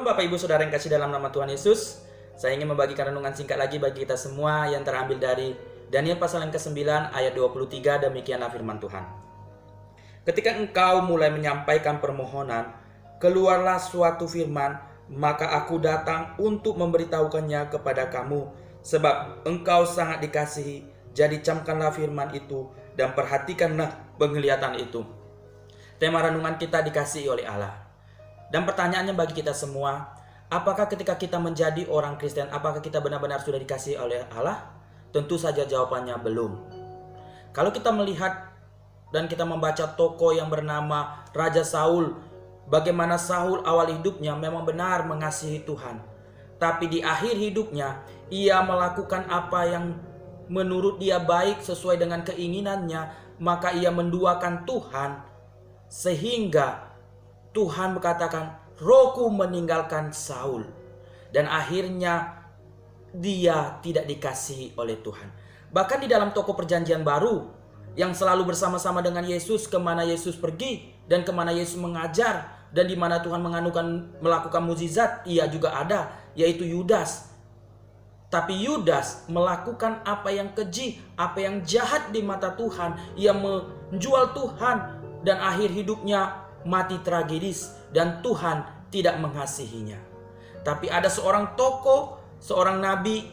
Shalom Bapak Ibu Saudara yang kasih dalam nama Tuhan Yesus. Saya ingin membagikan renungan singkat lagi bagi kita semua yang terambil dari Daniel pasal yang ke-9 ayat 23. Demikianlah firman Tuhan. Ketika engkau mulai menyampaikan permohonan, keluarlah suatu firman, maka aku datang untuk memberitahukannya kepada kamu. Sebab engkau sangat dikasihi, jadi camkanlah firman itu dan perhatikanlah penglihatan itu. Tema renungan kita dikasihi oleh Allah. Dan pertanyaannya bagi kita semua, apakah ketika kita menjadi orang Kristen, apakah kita benar-benar sudah dikasihi oleh Allah? Tentu saja jawabannya belum. Kalau kita melihat dan kita membaca tokoh yang bernama Raja Saul, bagaimana Saul awal hidupnya memang benar mengasihi Tuhan. Tapi di akhir hidupnya, ia melakukan apa yang menurut dia baik sesuai dengan keinginannya, maka ia menduakan Tuhan. Sehingga Tuhan berkatakan, rohku meninggalkan Saul. Dan akhirnya dia tidak dikasihi oleh Tuhan. Bahkan di dalam tokoh perjanjian baru, yang selalu bersama-sama dengan Yesus, kemana Yesus pergi dan kemana Yesus mengajar, dan di mana Tuhan melakukan mukjizat, ia juga ada, yaitu Yudas. Tapi Yudas melakukan apa yang keji, apa yang jahat di mata Tuhan. Ia menjual Tuhan dan akhir hidupnya mati tragedis dan Tuhan tidak mengasihinya. Tapi ada seorang tokoh, seorang nabi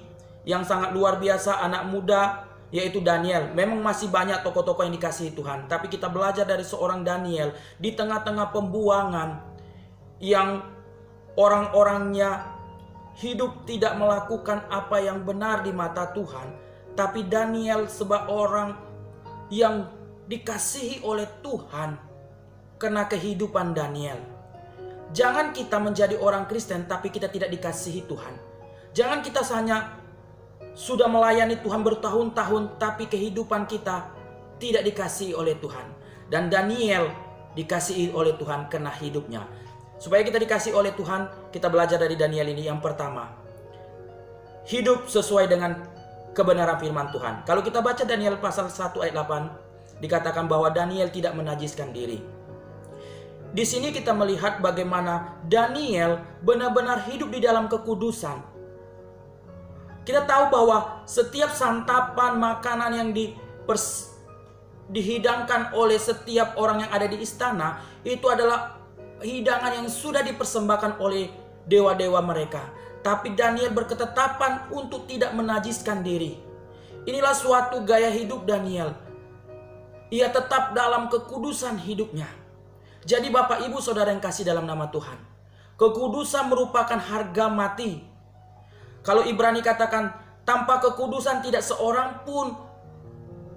yang sangat luar biasa, anak muda, yaitu Daniel. Memang masih banyak tokoh-tokoh yang dikasihi Tuhan, tapi kita belajar dari seorang Daniel di tengah-tengah pembuangan yang orang-orangnya hidup tidak melakukan apa yang benar di mata Tuhan. Tapi Daniel sebagai orang yang dikasihi oleh Tuhan karena kehidupan Daniel. Jangan kita menjadi orang Kristen tapi kita tidak dikasihi Tuhan. Jangan kita hanya sudah melayani Tuhan bertahun-tahun tapi kehidupan kita tidak dikasihi oleh Tuhan. Dan Daniel dikasihi oleh Tuhan karena hidupnya. Supaya kita dikasihi oleh Tuhan, kita belajar dari Daniel ini. Yang pertama, hidup sesuai dengan kebenaran firman Tuhan. Kalau kita baca Daniel pasal 1 ayat 8, dikatakan bahwa Daniel tidak menajiskan diri. Di sini kita melihat bagaimana Daniel benar-benar hidup di dalam kekudusan. Kita tahu bahwa setiap santapan makanan yang dihidangkan oleh setiap orang yang ada di istana, itu adalah hidangan yang sudah dipersembahkan oleh dewa-dewa mereka. Tapi Daniel berketetapan untuk tidak menajiskan diri. Inilah suatu gaya hidup Daniel. Ia tetap dalam kekudusan hidupnya. Jadi Bapak Ibu Saudara yang kasih dalam nama Tuhan, kekudusan merupakan harga mati. Kalau Ibrani katakan, tanpa kekudusan tidak seorang pun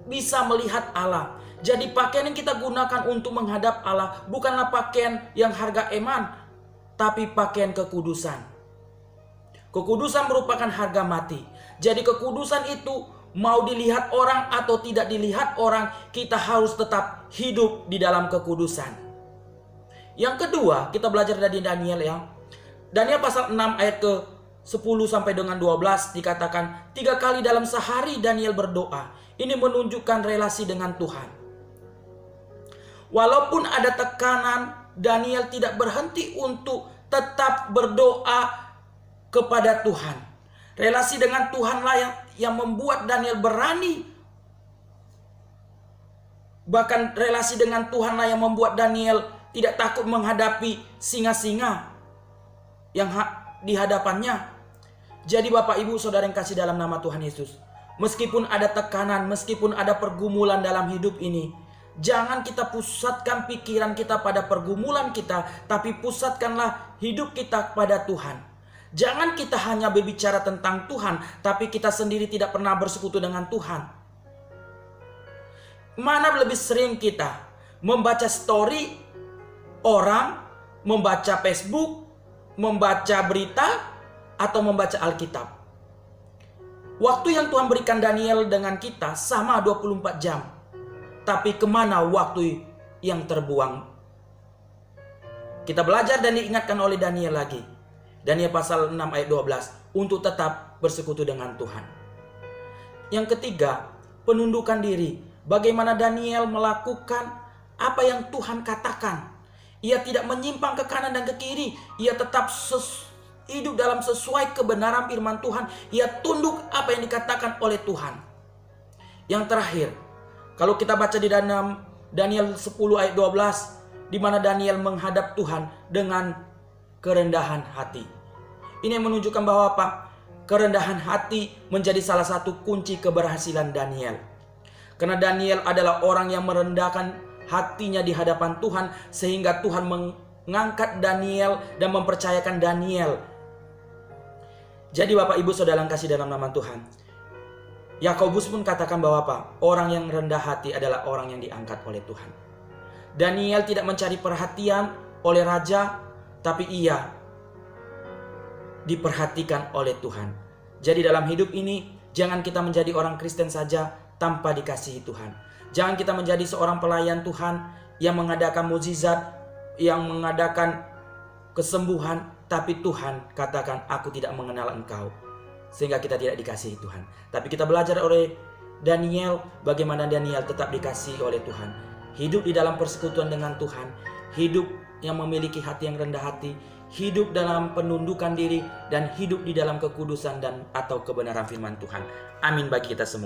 bisa melihat Allah. Jadi pakaian yang kita gunakan untuk menghadap Allah bukanlah pakaian yang harga eman, tapi pakaian kekudusan. Kekudusan merupakan harga mati. Jadi kekudusan itu mau dilihat orang atau tidak dilihat orang, kita harus tetap hidup di dalam kekudusan. Yang kedua, kita belajar dari Daniel ya. Daniel pasal 6 ayat ke-10 sampai dengan 12 dikatakan 3 kali dalam sehari Daniel berdoa. Ini menunjukkan relasi dengan Tuhan. Walaupun ada tekanan, Daniel tidak berhenti untuk tetap berdoa kepada Tuhan. Relasi dengan Tuhanlah yang membuat Daniel berani. Bahkan relasi dengan Tuhanlah yang membuat Daniel tidak takut menghadapi singa-singa yang di hadapannya. Jadi Bapak Ibu Saudara yang kasih dalam nama Tuhan Yesus, meskipun ada tekanan, meskipun ada pergumulan dalam hidup ini, jangan kita pusatkan pikiran kita pada pergumulan kita, tapi pusatkanlah hidup kita pada Tuhan. Jangan kita hanya berbicara tentang Tuhan, tapi kita sendiri tidak pernah bersekutu dengan Tuhan. Mana lebih sering kita membaca story orang, membaca Facebook, membaca berita, atau membaca Alkitab? Waktu yang Tuhan berikan Daniel dengan kita sama 24 jam. Tapi kemana waktu yang terbuang? Kita belajar dan diingatkan oleh Daniel lagi. Daniel pasal 6 ayat 12. Untuk tetap bersekutu dengan Tuhan. Yang ketiga, penundukan diri. Bagaimana Daniel melakukan apa yang Tuhan katakan. Ia tidak menyimpang ke kanan dan ke kiri. Ia tetap hidup dalam sesuai kebenaran firman Tuhan. Ia tunduk apa yang dikatakan oleh Tuhan. Yang terakhir, kalau kita baca di dalam Daniel 10 ayat 12, di mana Daniel menghadap Tuhan dengan kerendahan hati. Ini yang menunjukkan bahwa apa? Kerendahan hati menjadi salah satu kunci keberhasilan Daniel. Karena Daniel adalah orang yang merendahkan hatinya di hadapan Tuhan, sehingga Tuhan mengangkat Daniel dan mempercayakan Daniel. Jadi Bapak Ibu Saudara yang kasih dalam nama Tuhan, Yakobus pun katakan bahwa apa? Orang yang rendah hati adalah orang yang diangkat oleh Tuhan. Daniel tidak mencari perhatian oleh raja, tapi ia diperhatikan oleh Tuhan. Jadi dalam hidup ini, jangan kita menjadi orang Kristen saja tanpa dikasihi Tuhan. Jangan kita menjadi seorang pelayan Tuhan yang mengadakan mukjizat, yang mengadakan kesembuhan, tapi Tuhan katakan, aku tidak mengenal engkau, sehingga kita tidak dikasihi Tuhan. Tapi kita belajar oleh Daniel, bagaimana Daniel tetap dikasihi oleh Tuhan. Hidup di dalam persekutuan dengan Tuhan, hidup yang memiliki hati yang rendah hati, hidup dalam penundukan diri, dan hidup di dalam kekudusan dan atau kebenaran firman Tuhan. Amin bagi kita semua.